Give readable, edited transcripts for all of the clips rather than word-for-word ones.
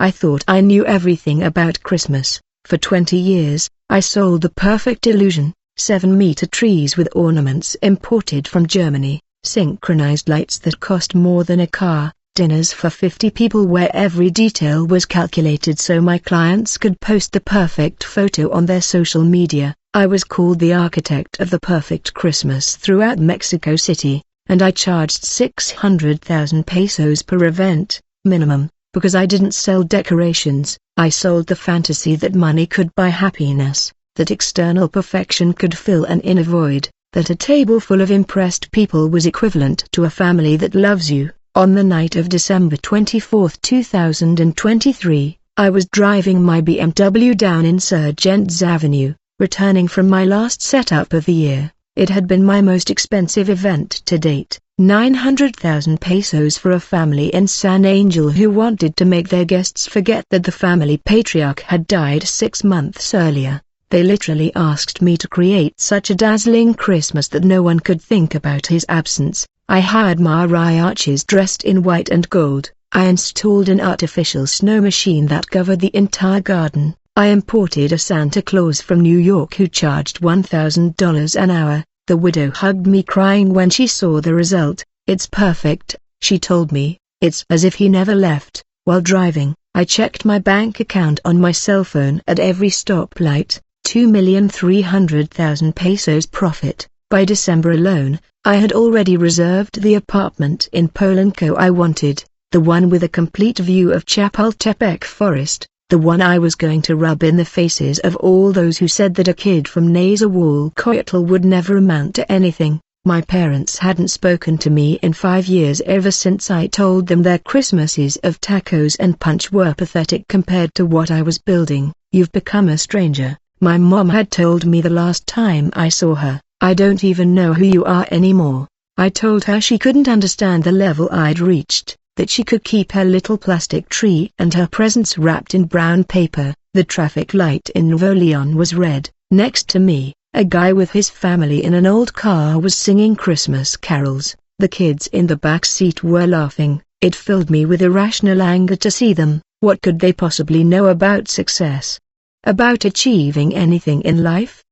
I thought I knew everything about Christmas. For 20 years, I sold the perfect illusion, 7-meter trees with ornaments imported from Germany, synchronized lights that cost more than a car, dinners for 50 people where every detail was calculated so my clients could post the perfect photo on their social media. I was called the architect of the perfect Christmas throughout Mexico City, and I charged 600,000 pesos per event, minimum, because I didn't sell decorations. I sold the fantasy that money could buy happiness, that external perfection could fill an inner void, that a table full of impressed people was equivalent to a family that loves you. On the night of December 24, 2023, I was driving my BMW down Insurgents Avenue, returning from my last setup of the year. It had been my most expensive event to date, 900,000 pesos for a family in San Angel who wanted to make their guests forget that the family patriarch had died 6 months earlier. They literally asked me to create such a dazzling Christmas that no one could think about his absence. I hired mariachis dressed in white and gold. I installed an artificial snow machine that covered the entire garden. I imported a Santa Claus from New York who charged $1,000 an hour. The widow hugged me crying when she saw the result. "It's perfect," she told me. "It's as if he never left." While driving, I checked my bank account on my cell phone at every stoplight. 2,300,000 pesos profit. By December alone, I had already reserved the apartment in Polanco I wanted, the one with a complete view of Chapultepec Forest, the one I was going to rub in the faces of all those who said that a kid from Nezahualcóyotl would never amount to anything. My parents hadn't spoken to me in 5 years ever since I told them their Christmases of tacos and punch were pathetic compared to what I was building. "You've become a stranger," my mom had told me the last time I saw her. "I don't even know who you are anymore." I told her she couldn't understand the level I'd reached, that she could keep her little plastic tree and her presents wrapped in brown paper. The traffic light in Nuevo Leon was red. Next to me, a guy with his family in an old car was singing Christmas carols. The kids in the back seat were laughing. It filled me with irrational anger to see them. What could they possibly know about success? About achieving anything in life?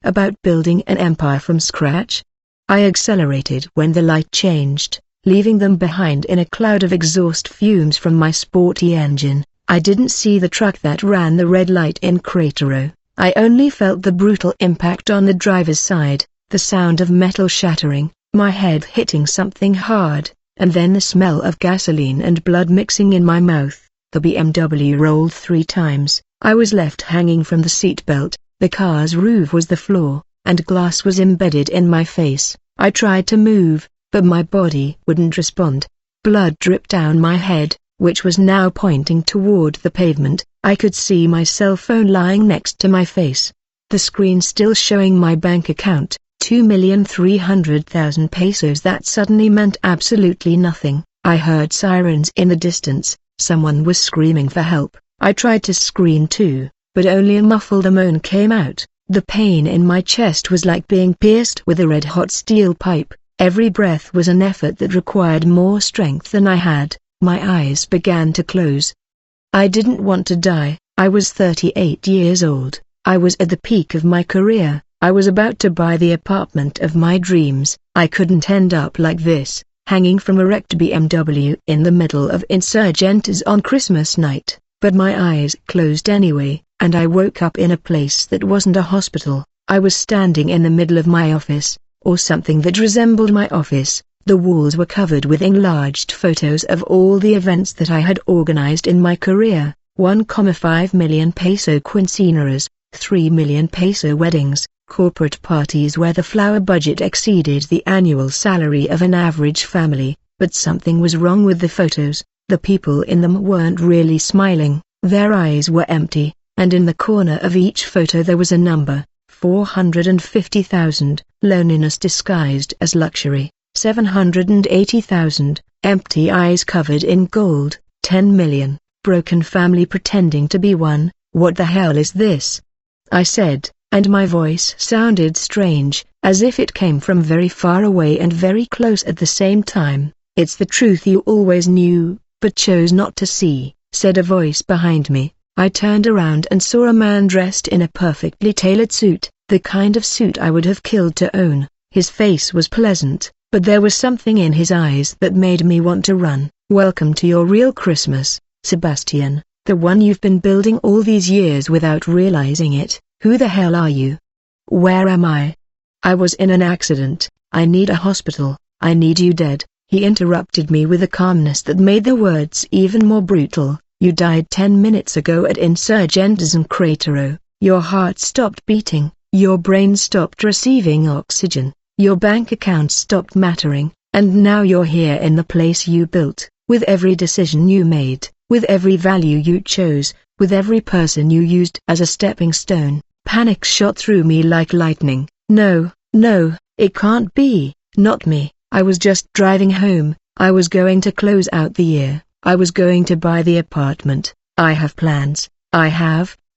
About building an empire from scratch? I accelerated when the light changed, leaving them behind in a cloud of exhaust fumes from my sporty engine. I didn't see the truck that ran the red light in Cratero. I only felt the brutal impact on the driver's side, the sound of metal shattering, my head hitting something hard, and then the smell of gasoline and blood mixing in my mouth. The BMW rolled 3 times. I was left hanging from the seatbelt. The car's roof was the floor, and glass was embedded in my face. I tried to move, but my body wouldn't respond. Blood dripped down my head, which was now pointing toward the pavement. I could see my cell phone lying next to my face. The screen still showing my bank account, 2,300,000 pesos. That suddenly meant absolutely nothing. I heard sirens in the distance. Someone was screaming for help. I tried to scream too, but only a muffled moan came out. The pain in my chest was like being pierced with a red-hot steel pipe. Every breath was an effort that required more strength than I had. My eyes began to close. I didn't want to die. I was 38 years old. I was at the peak of my career. I was about to buy the apartment of my dreams. I couldn't end up like this, hanging from a wrecked BMW in the middle of Insurgentes on Christmas night. But my eyes closed anyway, and I woke up in a place that wasn't a hospital. I was standing in the middle of my office, or something that resembled my office. The walls were covered with enlarged photos of all the events that I had organized in my career. 1,5 million peso quinceañeras, 3 million peso weddings, corporate parties where the flower budget exceeded the annual salary of an average family. But something was wrong with the photos. The people in them weren't really smiling, their eyes were empty, and in the corner of each photo there was a number, 450,000, loneliness disguised as luxury, 780,000, empty eyes covered in gold, 10 million, broken family pretending to be one. What the hell is this? I said, and my voice sounded strange, as if it came from very far away and very close at the same time. It's the truth you always knew, but chose not to see. said a voice behind me. I turned around and saw a man dressed in a perfectly tailored suit, the kind of suit I would have killed to own. His face was pleasant, but there was something in his eyes that made me want to run. "Welcome to your real Christmas, Sebastian, the one you've been building all these years without realizing it. Who the hell are you? Where am I? I was in an accident. I need a hospital. I need you dead." He interrupted me with a calmness that made the words even more brutal. "You died 10 minutes ago at Insurgentas Cratero. Your heart stopped beating, your brain stopped receiving oxygen, your bank account stopped mattering, and now you're here in the place you built, with every decision you made, with every value you chose, with every person you used as a stepping stone." Panic shot through me like lightning. No, it can't be, not me. I was just driving home, I was going to close out the year, I was going to buy the apartment. I have plans.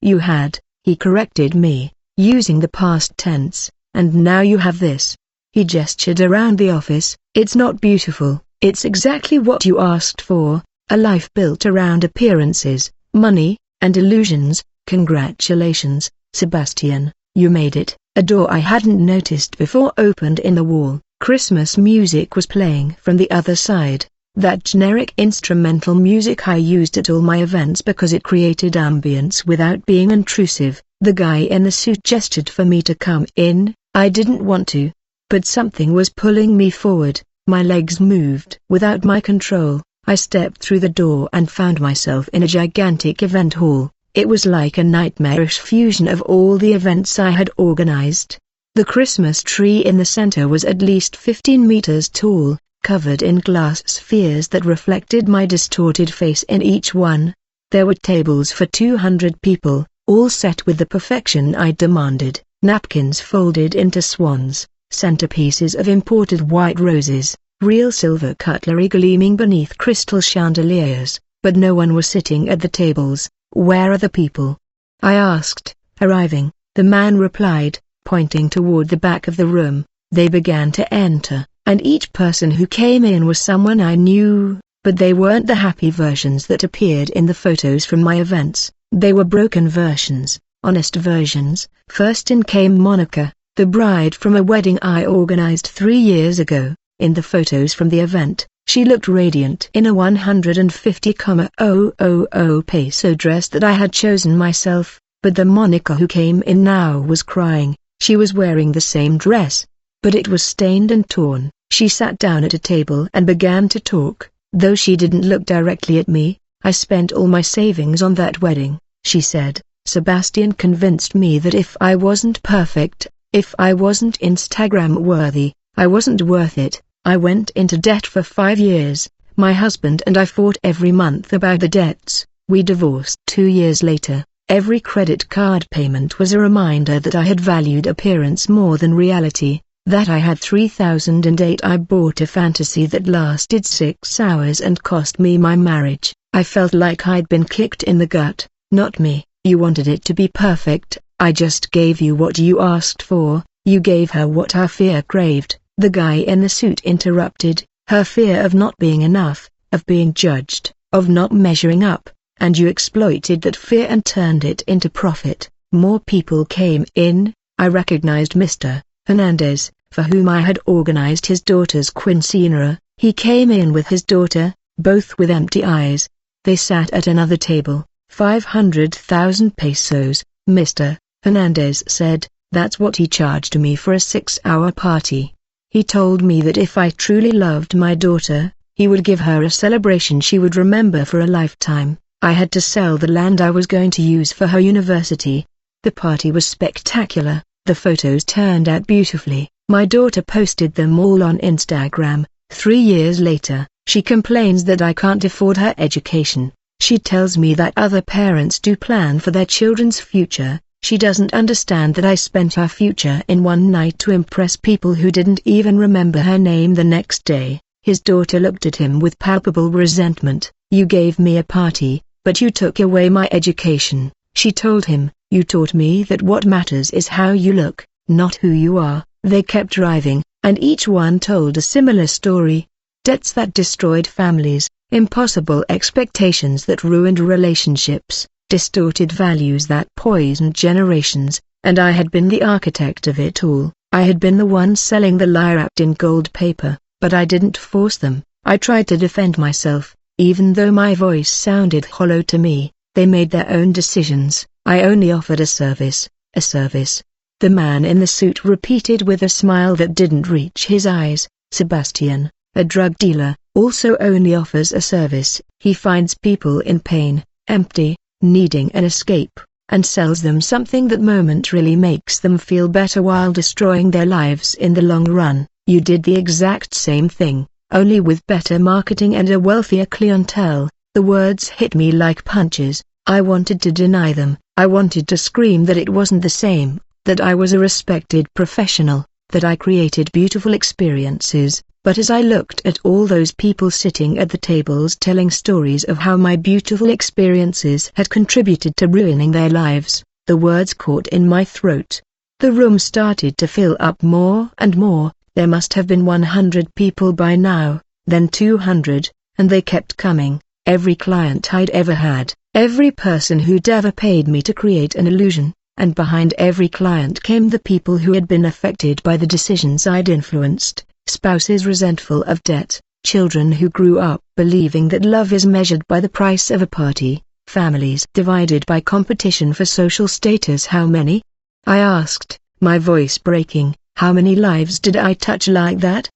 You had, he corrected me, using the past tense, and now you have this. He gestured around the office. "It's not beautiful, it's exactly what you asked for, a life built around appearances, money, and illusions. Congratulations, Sebastian, you made it." A door I hadn't noticed before opened in the wall. Christmas music was playing from the other side, that generic instrumental music I used at all my events because it created ambience without being intrusive. The guy in the suit gestured for me to come in. I didn't want to, but something was pulling me forward. My legs moved without my control. I stepped through the door and found myself in a gigantic event hall. It was like a nightmarish fusion of all the events I had organized. The Christmas tree in the center was at least 15 meters tall, covered in glass spheres that reflected my distorted face in each one. There were tables for 200 people, all set with the perfection I demanded, napkins folded into swans, centerpieces of imported white roses, real silver cutlery gleaming beneath crystal chandeliers, but no one was sitting at the tables. "Where are the people?" I asked. "Arriving," the man replied, pointing toward the back of the room. They began to enter, and each person who came in was someone I knew, but they weren't the happy versions that appeared in the photos from my events. They were broken versions, honest versions. First in came Monica, the bride from a wedding I organized 3 years ago. In the photos from the event, she looked radiant in a 150,000 peso dress that I had chosen myself, but the Monica who came in now was crying. She was wearing the same dress, but it was stained and torn. She sat down at a table and began to talk, though she didn't look directly at me. "I spent all my savings on that wedding," she said. "Sebastian convinced me that if I wasn't perfect, if I wasn't Instagram worthy, I wasn't worth it. I went into debt for 5 years. My husband and I fought every month about the debts. We divorced 2 years later. Every credit card payment was a reminder that I had valued appearance more than reality, that I had 3008. I bought a fantasy that lasted 6 hours and cost me my marriage. I felt like I'd been kicked in the gut." "Not me. You wanted it to be perfect. I just gave you what you asked for. You gave her what her fear craved," the guy in the suit interrupted. "Her fear of not being enough, of being judged, of not measuring up. And you exploited that fear and turned it into profit." More people came in. I recognized Mr. Hernandez, for whom I had organized his daughter's quinceañera. He came in with his daughter, both with empty eyes. They sat at another table. 500,000 pesos, Mr. Hernandez said. That's what he charged me for a 6-hour party. He told me that if I truly loved my daughter, he would give her a celebration she would remember for a lifetime. I had to sell the land I was going to use for her university. The party was spectacular. The photos turned out beautifully. My daughter posted them all on Instagram. 3 years later, she complains that I can't afford her education. She tells me that other parents do plan for their children's future. She doesn't understand that I spent her future in one night to impress people who didn't even remember her name the next day. His daughter looked at him with palpable resentment. "You gave me a party, but you took away my education," she told him. "You taught me that what matters is how you look, not who you are." They kept driving, and each one told a similar story. Debts that destroyed families, impossible expectations that ruined relationships, distorted values that poisoned generations, and I had been the architect of it all. I had been the one selling the lie wrapped in gold paper, but I didn't force them. I tried to defend myself, even though my voice sounded hollow to me. They made their own decisions. I only offered a service, a service. The man in the suit repeated with a smile that didn't reach his eyes. Sebastian, a drug dealer, also only offers a service. He finds people in pain, empty, needing an escape, and sells them something that momentarily makes them feel better while destroying their lives in the long run. You did the exact same thing, only with better marketing and a wealthier clientele. The words hit me like punches. I wanted to deny them. I wanted to scream that it wasn't the same, that I was a respected professional, that I created beautiful experiences. But as I looked at all those people sitting at the tables telling stories of how my beautiful experiences had contributed to ruining their lives, the words caught in my throat. The room started to fill up more and more. There must have been 100 people by now, then 200, and they kept coming. Every client I'd ever had, every person who'd ever paid me to create an illusion, and behind every client came the people who had been affected by the decisions I'd influenced. Spouses resentful of debt, children who grew up believing that love is measured by the price of a party, families divided by competition for social status. How many? I asked, my voice breaking. How many lives did I touch like that?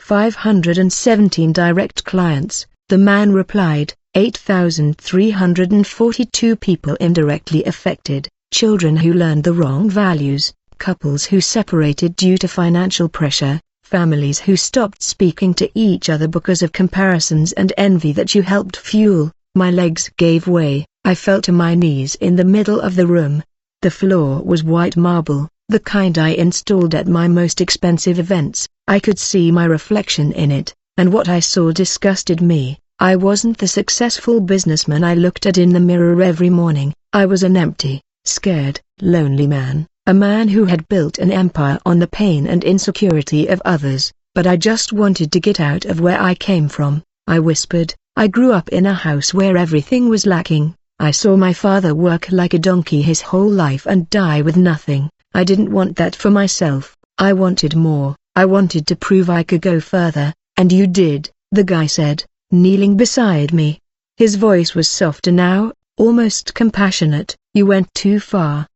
517 direct clients, the man replied. 8,342 people indirectly affected, children who learned the wrong values, couples who separated due to financial pressure, families who stopped speaking to each other because of comparisons and envy that you helped fuel. My legs gave way. I fell to my knees in the middle of the room. The floor was white marble, the kind I installed at my most expensive events. I could see my reflection in it, and what I saw disgusted me. I wasn't the successful businessman I looked at in the mirror every morning. I was an empty, scared, lonely man, a man who had built an empire on the pain and insecurity of others. But I just wanted to get out of where I came from. I whispered, I grew up in a house where everything was lacking. I saw my father work like a donkey his whole life and die with nothing. I didn't want that for myself. I wanted more. I wanted to prove I could go further, and you did, the guy said, kneeling beside me. His voice was softer now, almost compassionate. You went too far,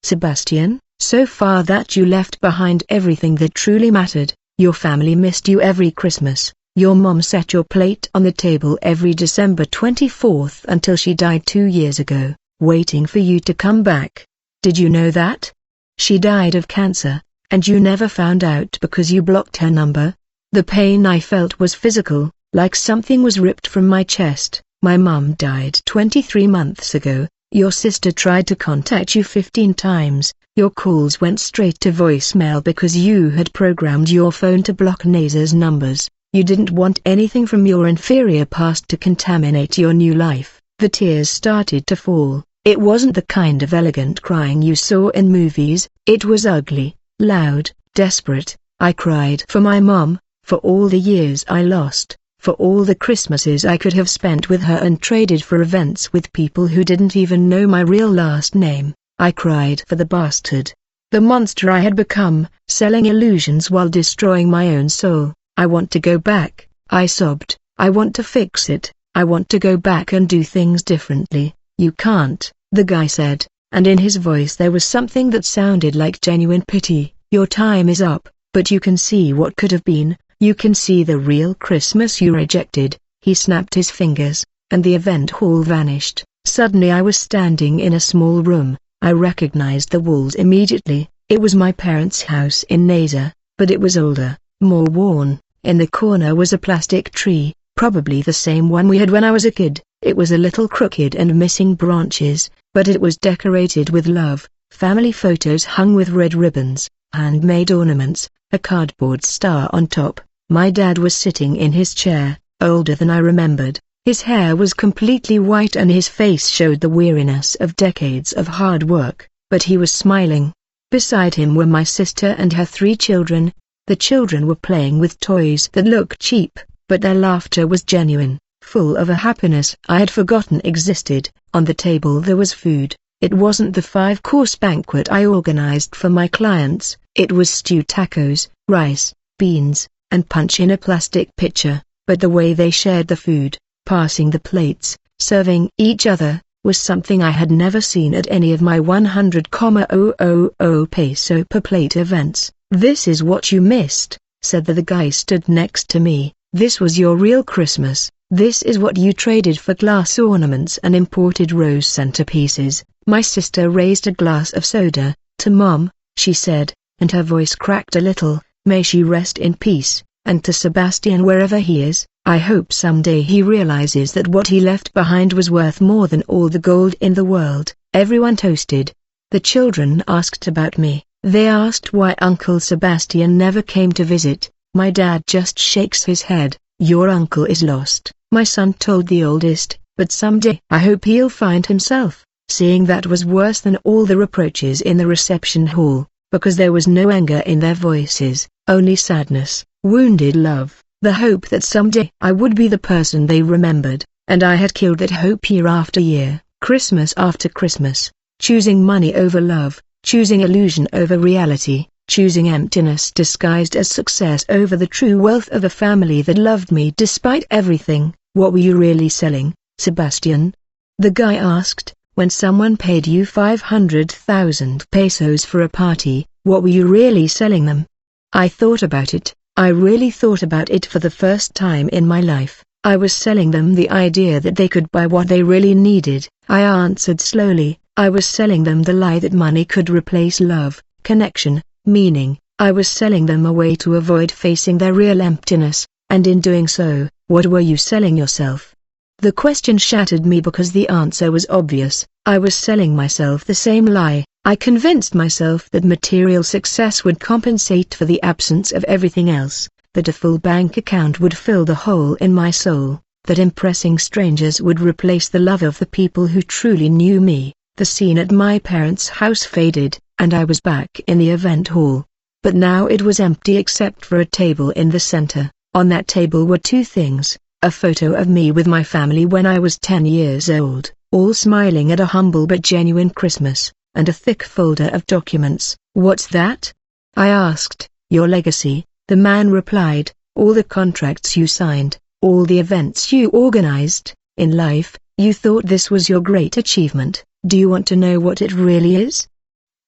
Sebastian, so far that you left behind everything that truly mattered. Your family missed you every Christmas. Your mom set your plate on the table every December 24th until she died 2 years ago, waiting for you to come back. Did you know that? She died of cancer, and you never found out because you blocked her number. The pain I felt was physical, like something was ripped from my chest. My mom died 23 months ago. Your sister tried to contact you 15 times. Your calls went straight to voicemail because you had programmed your phone to block Naza's numbers. You didn't want anything from your inferior past to contaminate your new life. The tears started to fall. It wasn't the kind of elegant crying you saw in movies. It was ugly, loud, desperate. I cried for my mom, for all the years I lost, for all the Christmases I could have spent with her and traded for events with people who didn't even know my real last name. I cried for the bastard, the monster I had become, selling illusions while destroying my own soul. I want to go back, I sobbed. I want to fix it. I want to go back and do things differently. You can't, the guy said, and in his voice there was something that sounded like genuine pity. Your time is up, but you can see what could have been. You can see the real Christmas you rejected. He snapped his fingers, and the event hall vanished. Suddenly I was standing in a small room. I recognized the walls immediately. It was my parents' house in Naza, but it was older, more worn. In the corner was a plastic tree, probably the same one we had when I was a kid. It was a little crooked and missing branches, but it was decorated with love. Family photos hung with red ribbons, handmade ornaments, a cardboard star on top. My dad was sitting in his chair, older than I remembered. His hair was completely white and his face showed the weariness of decades of hard work, but he was smiling. Beside him were my sister and her 3 children. The children were playing with toys that looked cheap, but their laughter was genuine. full of a happiness I had forgotten existed. On the table there was food. It wasn't the 5-course banquet I organized for my clients. It was stewed tacos, rice, beans, and punch in a plastic pitcher. But the way they shared the food, passing the plates, serving each other, was something I had never seen at any of my 100,000 peso per plate events. "This is what you missed," said the guy stood next to me. "This was your real Christmas. This is what you traded for glass ornaments and imported rose centerpieces." My sister raised a glass of soda. "To Mom," she said, and her voice cracked a little, "may she rest in peace, and to Sebastian wherever he is, I hope someday he realizes that what he left behind was worth more than all the gold in the world." Everyone toasted. The children asked about me. They asked why Uncle Sebastian never came to visit. My dad just shakes his head. "Your uncle is lost," my son told the oldest, "but someday I hope he'll find himself." Seeing that was worse than all the reproaches in the reception hall, because there was no anger in their voices, only sadness, wounded love, the hope that someday I would be the person they remembered, and I had killed that hope year after year, Christmas after Christmas, choosing money over love, choosing illusion over reality, choosing emptiness disguised as success over the true wealth of a family that loved me despite everything. "What were you really selling, Sebastian?" the guy asked. "When someone paid you 500,000 pesos for a party, what were you really selling them?" I thought about it. I really thought about it for the first time in my life. I was selling them the idea that they could buy what they really needed. I answered slowly. I was selling them the lie that money could replace love, connection, meaning. I was selling them a way to avoid facing their real emptiness, and in doing so, what were you selling yourself? The question shattered me because the answer was obvious. I was selling myself the same lie. I convinced myself that material success would compensate for the absence of everything else, that a full bank account would fill the hole in my soul, that impressing strangers would replace the love of the people who truly knew me. The scene at my parents' house faded, and I was back in the event hall. But now it was empty except for a table in the center. On that table were two things: a photo of me with my family when I was 10 years old, all smiling at a humble but genuine Christmas, and a thick folder of documents. "What's that?" I asked. "Your legacy," the man replied, "all the contracts you signed, all the events you organized. In life, you thought this was your great achievement. Do you want to know what it really is?"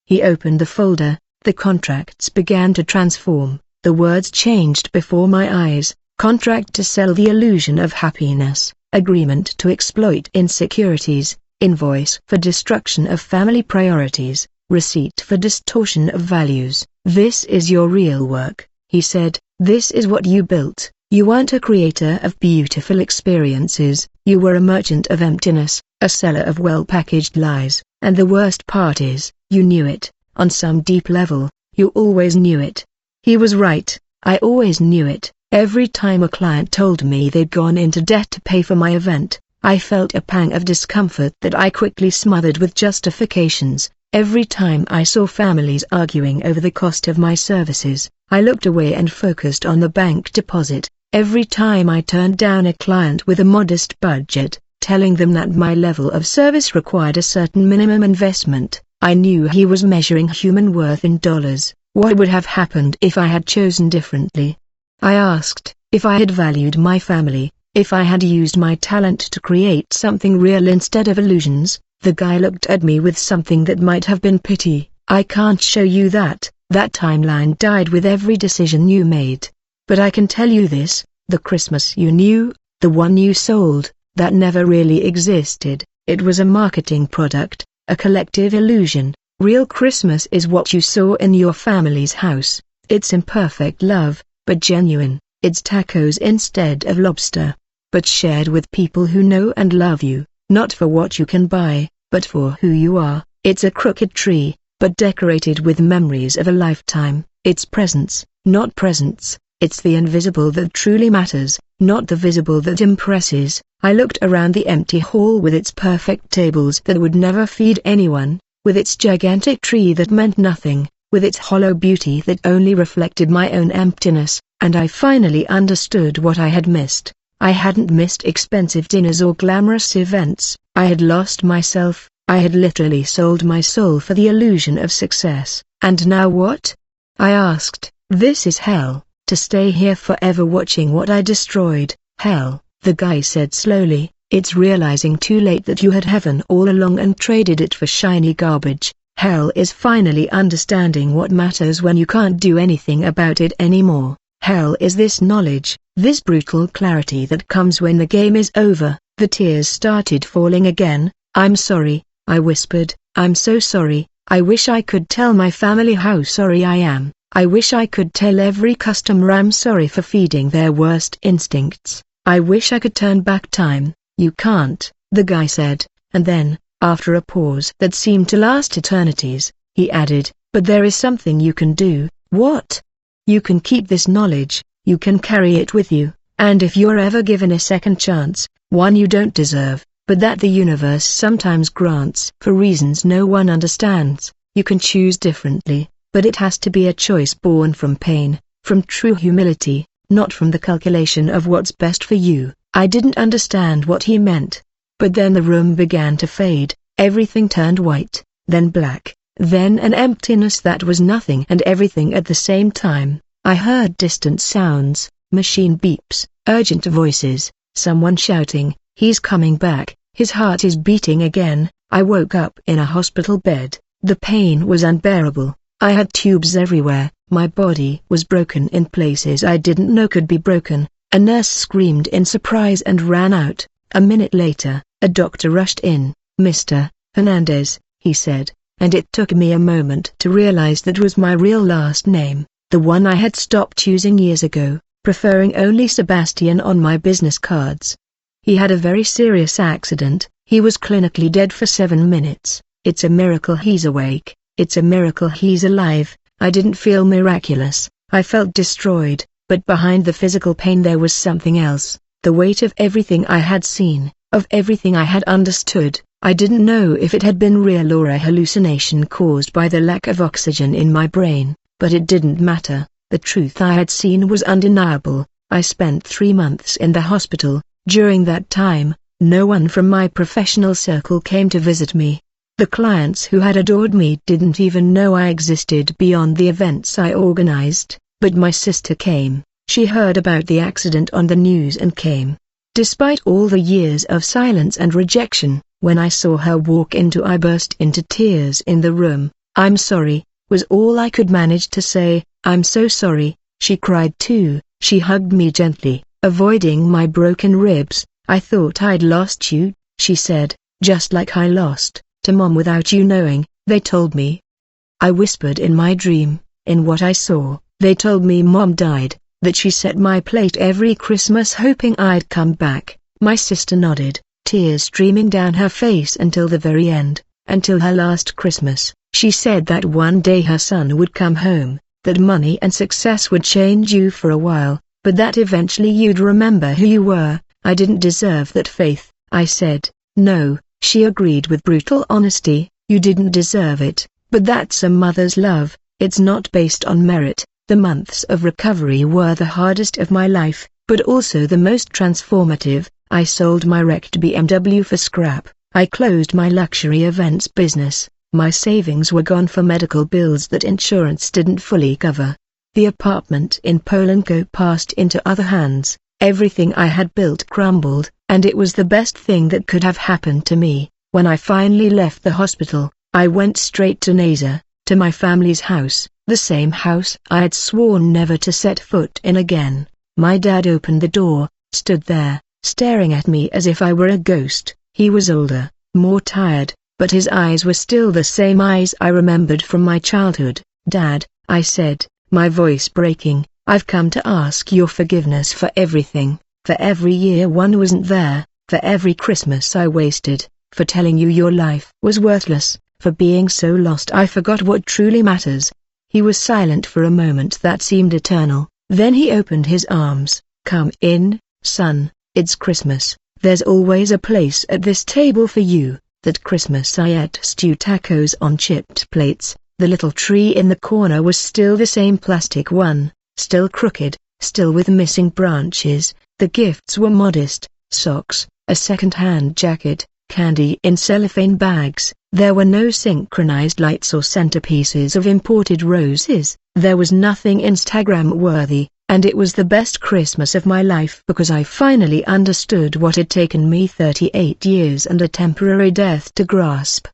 He opened the folder. The contracts began to transform. The words changed before my eyes. Contract to sell the illusion of happiness, agreement to exploit insecurities, invoice for destruction of family priorities, receipt for distortion of values. "This is your real work," he said. "This is what you built. You weren't a creator of beautiful experiences, you were a merchant of emptiness, a seller of well-packaged lies, and the worst part is, you knew it. On some deep level, you always knew it." He was right. I always knew it. Every time a client told me they'd gone into debt to pay for my event, I felt a pang of discomfort that I quickly smothered with justifications. Every time I saw families arguing over the cost of my services, I looked away and focused on the bank deposit. Every time I turned down a client with a modest budget, telling them that my level of service required a certain minimum investment, I knew he was measuring human worth in dollars. What would have happened if I had chosen differently? I asked, if I had valued my family, if I had used my talent to create something real instead of illusions. The guy looked at me with something that might have been pity. "I can't show you that. That timeline died with every decision you made. But I can tell you this, the Christmas you knew, the one you sold, that never really existed. It was a marketing product, a collective illusion. Real Christmas is what you saw in your family's house. It's imperfect love, but genuine. It's tacos instead of lobster, but shared with people who know and love you, not for what you can buy, but for who you are. It's a crooked tree, but decorated with memories of a lifetime. It's presents, not presents. It's the invisible that truly matters, not the visible that impresses." I looked around the empty hall with its perfect tables that would never feed anyone, with its gigantic tree that meant nothing, with its hollow beauty that only reflected my own emptiness, and I finally understood what I had missed. I hadn't missed expensive dinners or glamorous events. I had lost myself. I had literally sold my soul for the illusion of success. And now what? I asked. This is hell, to stay here forever watching what I destroyed. Hell, the guy said slowly. It's realizing too late that you had heaven all along and traded it for shiny garbage. Hell is finally understanding what matters when you can't do anything about it anymore. Hell is this knowledge, this brutal clarity that comes when the game is over. The tears started falling again. I'm sorry, I whispered. I'm so sorry. I wish I could tell my family how sorry I am. I wish I could tell every customer I'm sorry for feeding their worst instincts. I wish I could turn back time. You can't, the guy said, and then, after a pause that seemed to last eternities, he added, but there is something you can do. What? You can keep this knowledge, you can carry it with you, and if you're ever given a second chance, one you don't deserve, but that the universe sometimes grants for reasons no one understands, you can choose differently, but it has to be a choice born from pain, from true humility, not from the calculation of what's best for you. I didn't understand what he meant. But then the room began to fade, everything turned white, then black, then an emptiness that was nothing and everything at the same time. I heard distant sounds, machine beeps, urgent voices, someone shouting, he's coming back, his heart is beating again. I woke up in a hospital bed. The pain was unbearable. I had tubes everywhere, my body was broken in places I didn't know could be broken. A nurse screamed in surprise and ran out. A minute later, a doctor rushed in. Mr. Hernandez, he said, and it took me a moment to realize that was my real last name, the one I had stopped using years ago, preferring only Sebastian on my business cards. He had a very serious accident. He was clinically dead for 7 minutes. It's a miracle he's awake. It's a miracle he's alive. I didn't feel miraculous. I felt destroyed. But behind the physical pain there was something else, the weight of everything I had seen, of everything I had understood. I didn't know if it had been real or a hallucination caused by the lack of oxygen in my brain, but it didn't matter. The truth I had seen was undeniable. I spent 3 months in the hospital. During that time, no one from my professional circle came to visit me. The clients who had adored me didn't even know I existed beyond the events I organized. But my sister came. She heard about the accident on the news and came. Despite all the years of silence and rejection, when I saw her walk into I burst into tears in the room. I'm sorry, was all I could manage to say. I'm so sorry. She cried too. She hugged me gently, avoiding my broken ribs. I thought I'd lost you, she said, just like I lost to Mom without you knowing. They told me. I whispered in my dream, in what I saw. They told me Mom died, that she set my plate every Christmas hoping I'd come back. My sister nodded, tears streaming down her face until the very end, until her last Christmas. She said that one day her son would come home, that money and success would change you for a while, but that eventually you'd remember who you were. I didn't deserve that faith, I said. No, she agreed with brutal honesty, you didn't deserve it, but that's a mother's love, it's not based on merit. The months of recovery were the hardest of my life, but also the most transformative. I sold my wrecked BMW for scrap. I closed my luxury events business. My savings were gone for medical bills that insurance didn't fully cover. The apartment in Polanco passed into other hands. Everything I had built crumbled, and it was the best thing that could have happened to me. When I finally left the hospital, I went straight to Nasa, to my family's house. The same house I had sworn never to set foot in again. My dad opened the door, stood there, staring at me as if I were a ghost. He was older, more tired, but his eyes were still the same eyes I remembered from my childhood. Dad, I said, my voice breaking, I've come to ask your forgiveness for everything, for every year one wasn't there, for every Christmas I wasted, for telling you your life was worthless, for being so lost I forgot what truly matters. He was silent for a moment that seemed eternal, then he opened his arms. Come in, son, it's Christmas, there's always a place at this table for you. That Christmas I ate stew tacos on chipped plates. The little tree in the corner was still the same plastic one, still crooked, still with missing branches, The gifts were modest: socks, a second-hand jacket, candy in cellophane bags. There were no synchronized lights or centerpieces of imported roses. There was nothing Instagram-worthy, and it was the best Christmas of my life because I finally understood what had taken me 38 years and a temporary death to grasp.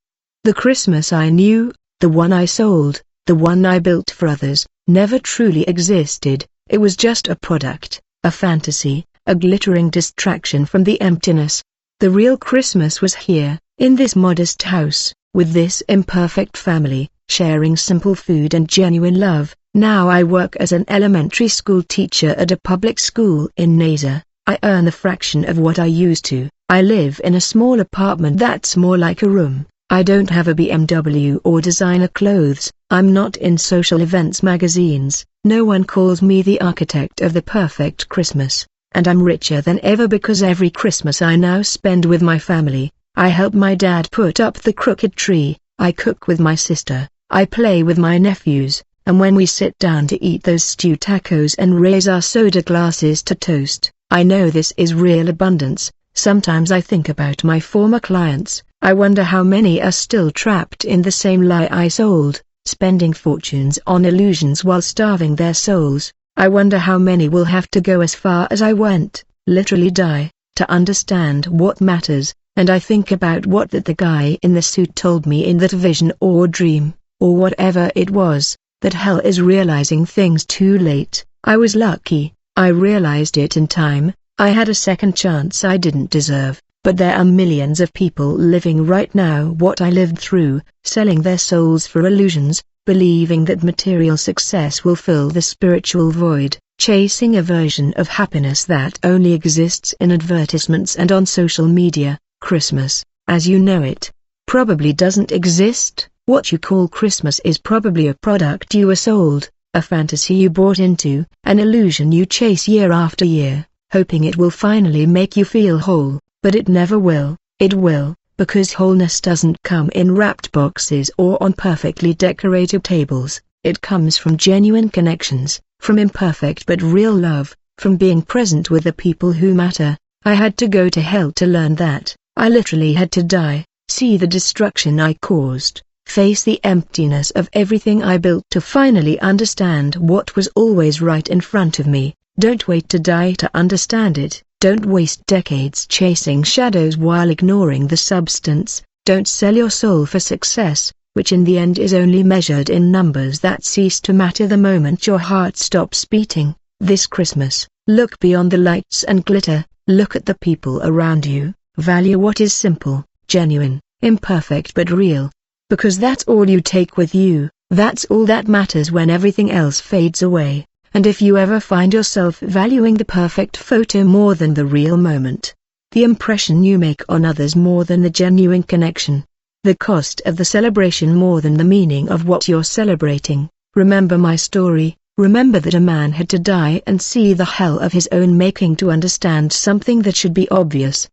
The Christmas I knew, the one I sold, the one I built for others, never truly existed. It was just a product, a fantasy, a glittering distraction from the emptiness. The real Christmas was here, in this modest house, with this imperfect family, sharing simple food and genuine love. Now I work as an elementary school teacher at a public school in Naza. I earn a fraction of what I used to. I live in a small apartment that's more like a room. I don't have a BMW or designer clothes. I'm not in social events magazines. No one calls me the architect of the perfect Christmas. And I'm richer than ever because every Christmas I now spend with my family. I help my dad put up the crooked tree. I cook with my sister. I play with my nephews. And when we sit down to eat those stew tacos and raise our soda glasses to toast, I know this is real abundance. Sometimes I think about my former clients. I wonder how many are still trapped in the same lie I sold, spending fortunes on illusions while starving their souls. I wonder how many will have to go as far as I went, literally die, to understand what matters. And I think about what that the guy in the suit told me in that vision or dream, or whatever it was, that hell is realizing things too late. I was lucky. I realized it in time. I had a second chance I didn't deserve. But there are millions of people living right now what I lived through, selling their souls for illusions, believing that material success will fill the spiritual void, chasing a version of happiness that only exists in advertisements and on social media. Christmas, as you know it, probably doesn't exist. What you call Christmas is probably a product you were sold, a fantasy you bought into, an illusion you chase year after year, hoping it will finally make you feel whole. But it never will. It will, because wholeness doesn't come in wrapped boxes or on perfectly decorated tables. It comes from genuine connections, from imperfect but real love, from being present with the people who matter. I had to go to hell to learn that. I literally had to die, see the destruction I caused, face the emptiness of everything I built to finally understand what was always right in front of me. Don't wait to die to understand it. Don't waste decades chasing shadows while ignoring the substance. Don't sell your soul for success, which in the end is only measured in numbers that cease to matter the moment your heart stops beating. This Christmas, look beyond the lights and glitter. Look at the people around you. Value what is simple, genuine, imperfect but real. Because that's all you take with you. That's all that matters when everything else fades away. And if you ever find yourself valuing the perfect photo more than the real moment, the impression you make on others more than the genuine connection, the cost of the celebration more than the meaning of what you're celebrating, remember my story. Remember that a man had to die and see the hell of his own making to understand something that should be obvious.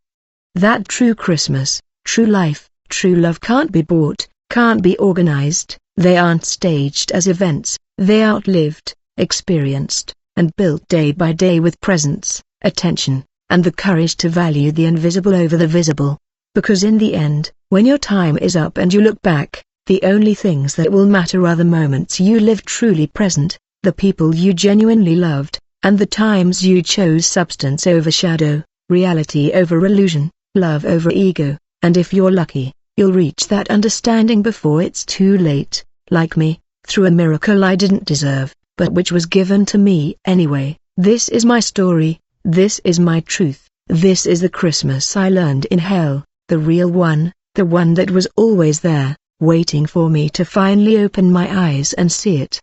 That true Christmas, true life, true love can't be bought, can't be organized. They aren't staged as events, they outlived, experienced, and built day by day with presence, attention, and the courage to value the invisible over the visible. Because in the end, when your time is up and you look back, the only things that will matter are the moments you lived truly present, the people you genuinely loved, and the times you chose substance over shadow, reality over illusion, love over ego. And if you're lucky, you'll reach that understanding before it's too late, like me, through a miracle I didn't deserve, but which was given to me anyway. This is my story, this is my truth, this is the Christmas I learned in hell, the real one, the one that was always there, waiting for me to finally open my eyes and see it.